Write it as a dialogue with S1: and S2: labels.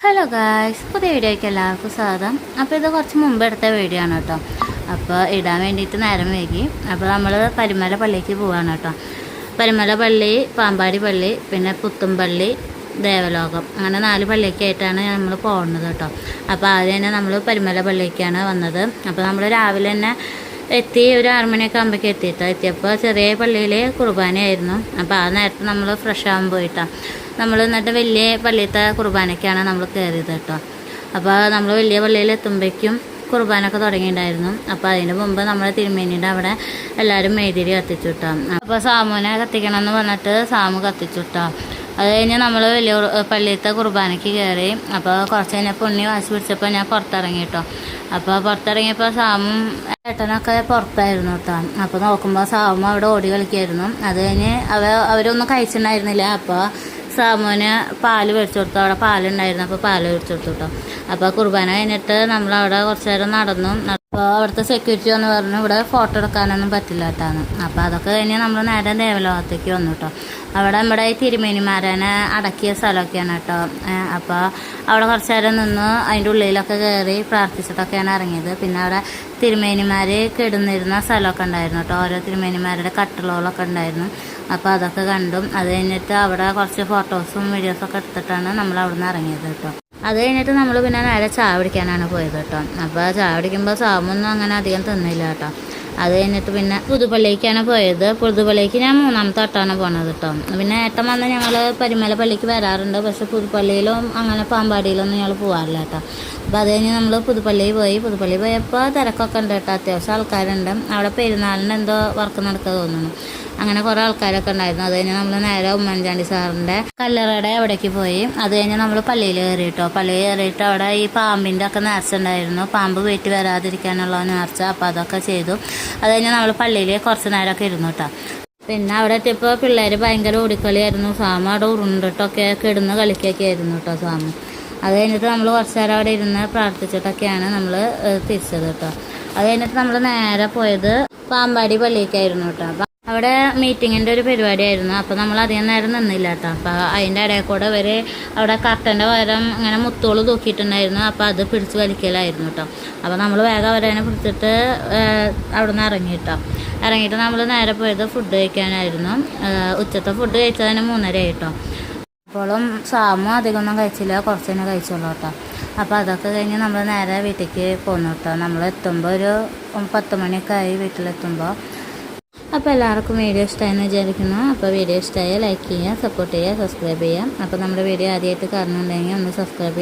S1: Hello guys, പുതിയ വീഡിയോയ്ക്ക് എല്ലാവർക്കും സ്വാഗതം. അപ്പോൾ ഇത് കുറച്ച് മുമ്പ് എടുത്ത വീഡിയോ ആണ് കേട്ടോ. അപ്പോൾ ഇടാൻ വേണ്ടിയിട്ട് നേരം വൈകി. അപ്പോൾ നമ്മൾ പരിമല പള്ളിക്ക് പോവാണ് കേട്ടോ. പരിമല പള്ളി, പാമ്പാടി പള്ളി, പിന്നെ പുത്തുംപള്ളി, ദേവലോകം, അങ്ങനെ 4 പള്ളിക്കായിട്ടാണ് നമ്മൾ പോകുന്നത് കേട്ടോ. അപ്പോൾ ആദ്യം തന്നെ നമ്മൾ പരിമല പള്ളിക്കാണ് വന്നത്. അപ്പോൾ നമ്മൾ രാവിലെ തന്നെ എത്തി, ഒരു 6 മണിയൊക്കെ ആകുമ്പോഴേക്കും എത്തിയപ്പോൾ ചെറിയ പള്ളിയിൽ കുർബാനയായിരുന്നു. അപ്പോൾ ആ നേരത്തെ നമ്മൾ ഫ്രഷ് ആകാൻ പോയിട്ടാണ് നമ്മൾ എന്നിട്ട് വലിയ പള്ളിയിലത്തെ കുർബാനയ്ക്കാണ് നമ്മൾ കയറിയത് കേട്ടോ. അപ്പോൾ നമ്മൾ വലിയ പള്ളിയിൽ എത്തുമ്പോഴേക്കും കുർബാനൊക്കെ തുടങ്ങിയിട്ടുണ്ടായിരുന്നു. അപ്പോൾ അതിന് മുമ്പ് നമ്മൾ തിരുമേനിയുടെ അവിടെ എല്ലാവരും മെഴുതിരി കത്തിച്ചു കിട്ടോ. അപ്പോൾ സാമുവിനെ കത്തിക്കണം എന്ന് പറഞ്ഞിട്ട് സാമു കത്തിച്ചു കിട്ടോ. അത് കഴിഞ്ഞ് നമ്മൾ വലിയ പള്ളിയിലത്തെ കുർബാനയ്ക്ക് കയറി. അപ്പോൾ കുറച്ച് കഴിഞ്ഞപ്പോൾ ഉണ്ണി വാശി പിടിച്ചപ്പോൾ ഞാൻ പുറത്തിറങ്ങി കേട്ടോ. അപ്പോൾ പുറത്തിറങ്ങിയപ്പോൾ സാമും ഏട്ടനൊക്കെ പുറത്തായിരുന്നു കേട്ടോ. അപ്പോൾ നോക്കുമ്പോൾ സാമു അവിടെ ഓടി കളിക്കായിരുന്നു. അത് കഴിഞ്ഞ് അവരൊന്നും കഴിച്ചിട്ടുണ്ടായിരുന്നില്ല. അപ്പോൾ സാമുവിന് പാല് മേടിച്ചു കൊടുത്തു. അവിടെ പാലുണ്ടായിരുന്നു. അപ്പോൾ പാല് മേടിച്ചു കൊടുത്തു കേട്ടോ. അപ്പോൾ കുർബാന കഴിഞ്ഞിട്ട് നമ്മളവിടെ കുറച്ച് നേരം നടന്നു. അപ്പോൾ അവിടുത്തെ സെക്യൂരിറ്റി എന്ന് പറഞ്ഞു ഇവിടെ ഫോട്ടോ എടുക്കാനൊന്നും പറ്റില്ല കേട്ടാണ്. അപ്പോൾ അതൊക്കെ കഴിഞ്ഞ് നമ്മൾ നേരെ ദേവലോകത്തേക്ക് വന്നു കേട്ടോ. അവിടെ നമ്മുടെ ഈ തിരുമേനിമാരനെ അടക്കിയ സ്ഥലമൊക്കെയാണ് കേട്ടോ. അപ്പോൾ അവിടെ കുറച്ച് നേരം നിന്ന് അതിൻ്റെ ഉള്ളിലൊക്കെ കയറി പ്രാർത്ഥിച്ചിട്ടൊക്കെയാണ് ഇറങ്ങിയത്. പിന്നെ അവിടെ തിരുമേനിമാർ കിടന്നിരുന്ന സ്ഥലമൊക്കെ ഉണ്ടായിരുന്നു കേട്ടോ. ഓരോ തിരുമേനിമാരുടെ കട്ടിലുകളൊക്കെ ഉണ്ടായിരുന്നു. അപ്പോൾ അതൊക്കെ കണ്ടു. അത് കഴിഞ്ഞിട്ട് അവിടെ കുറച്ച് ഫോട്ടോസും വീഡിയോസൊക്കെ എടുത്തിട്ടാണ് നമ്മൾ അവിടെ നിന്ന് ഇറങ്ങിയത് കേട്ടോ. അത് കഴിഞ്ഞിട്ട് നമ്മൾ പിന്നെ നേരെ ചായ പിടിക്കാനാണ് പോയത് കേട്ടോ. അപ്പോൾ ചായ പിടിക്കുമ്പോൾ സാമൊന്നും അങ്ങനെ അധികം തിന്നില്ല കേട്ടോ. അത് കഴിഞ്ഞിട്ട് പിന്നെ പുതുപ്പള്ളിക്കാണ് പോയത്. പുതുപ്പള്ളിക്ക് ഞാൻ 3ാമത്തെ വട്ടമാണ് പോണത് കേട്ടോ. പിന്നെ ഏട്ടൻ വന്ന് ഞങ്ങൾ പരിമല പള്ളിക്ക് വരാറുണ്ട്. പക്ഷെ പുതുപ്പള്ളിയിലും അങ്ങനെ പാമ്പാടിയിലൊന്നും ഞങ്ങൾ പോകാറില്ല കേട്ടോ. അപ്പോൾ അത് കഴിഞ്ഞ് നമ്മൾ പുതുപ്പള്ളിയിൽ പോയി. പുതുപ്പള്ളി പോയപ്പോൾ തിരക്കൊക്കെ ഉണ്ട് കേട്ടോ. അത്യാവശ്യം ആൾക്കാരുണ്ട്. അവിടെ പെരുന്നാളിന് എന്തോ വർക്ക് നടക്കുക തോന്നുന്നു. അങ്ങനെ കുറേ ആൾക്കാരൊക്കെ ഉണ്ടായിരുന്നു. അത് കഴിഞ്ഞ് നമ്മൾ നേരെ ഉമ്മൻചാണ്ടി സാറിൻ്റെ കല്ലറയുടെ അവിടേക്ക് പോയി. അത് കഴിഞ്ഞ് നമ്മൾ പള്ളിയിൽ കയറി കേട്ടോ. പള്ളിയിൽ കയറിയിട്ട് അവിടെ ഈ പാമ്പിൻ്റെ ഒക്കെ നേർച്ച ഉണ്ടായിരുന്നു. പാമ്പ് വീട്ടിൽ വരാതിരിക്കാനുള്ള നേർച്ച. അപ്പോൾ അതൊക്കെ ചെയ്തു. അത് കഴിഞ്ഞ് നമ്മൾ പള്ളിയിൽ കുറച്ച് നേരമൊക്കെ ഇരുന്നു കേട്ടോ. പിന്നെ അവിടെ എത്തിയപ്പോൾ പിള്ളേർ ഭയങ്കര ഓടിക്കളിയായിരുന്നു. സാമ അവിടെ ഉരുണ്ടിട്ടൊക്കെ കിടന്ന് കളിക്കൊക്കെ ആയിരുന്നു കേട്ടോ സാമു. അത് കഴിഞ്ഞിട്ട് നമ്മൾ കുറച്ച് നേരം അവിടെ ഇരുന്ന് പ്രാർത്ഥിച്ചിട്ടൊക്കെയാണ് നമ്മൾ തിരിച്ചത് കേട്ടോ. അത് കഴിഞ്ഞിട്ട് നമ്മൾ നേരെ പോയത് പാമ്പാടി പള്ളിക്കായിരുന്നു കേട്ടോ. അവിടെ മീറ്റിങ്ങിൻ്റെ ഒരു പരിപാടിയായിരുന്നു. അപ്പോൾ നമ്മൾ അധികം നേരം നിന്നില്ല കേട്ടോ. അപ്പോൾ അതിൻ്റെ ഇടയിൽ കൂടെ അവിടെ കർട്ടൻ്റെ പകരം ഇങ്ങനെ മുത്തോള് തൂക്കിയിട്ടുണ്ടായിരുന്നു. അപ്പോൾ അത് പിടിച്ച് വലിക്കലായിരുന്നു കേട്ടോ. അപ്പോൾ നമ്മൾ വേഗം അവരെ പിടിച്ചിട്ട് അവിടെ നിന്ന് ഇറങ്ങിയിട്ട് നമ്മൾ നേരെ പോയത് ഫുഡ് കഴിക്കാനായിരുന്നു. ഉച്ചത്തെ ഫുഡ് കഴിച്ചതിന് 3:30 കേട്ടോ. അപ്പോഴും സാമു അധികമൊന്നും കഴിച്ചില്ല, കുറച്ച് തന്നെ കഴിച്ചുള്ളൂ കേട്ടോ. അപ്പോൾ അതൊക്കെ കഴിഞ്ഞ് നമ്മൾ നേരെ വീട്ടിലേക്ക് പോന്നു കേട്ടോ. നമ്മൾ എത്തുമ്പോൾ ഒരു 10 മണിയൊക്കെ ആയി വീട്ടിലെത്തുമ്പോൾ. അപ്പോൾ എല്ലാവർക്കും വീഡിയോ ഇഷ്ടമായെന്ന് വിചാരിക്കുന്നു. അപ്പോൾ വീഡിയോ ഇഷ്ടമായി ലൈക്ക് ചെയ്യുക, സപ്പോർട്ട് ചെയ്യുക, സബ്സ്ക്രൈബ് ചെയ്യുക. അപ്പോൾ നമ്മുടെ വീഡിയോ ആദ്യമായിട്ട് കാണുന്നുണ്ടെങ്കിൽ ഒന്ന് സബ്സ്ക്രൈബ് ചെയ്യുക.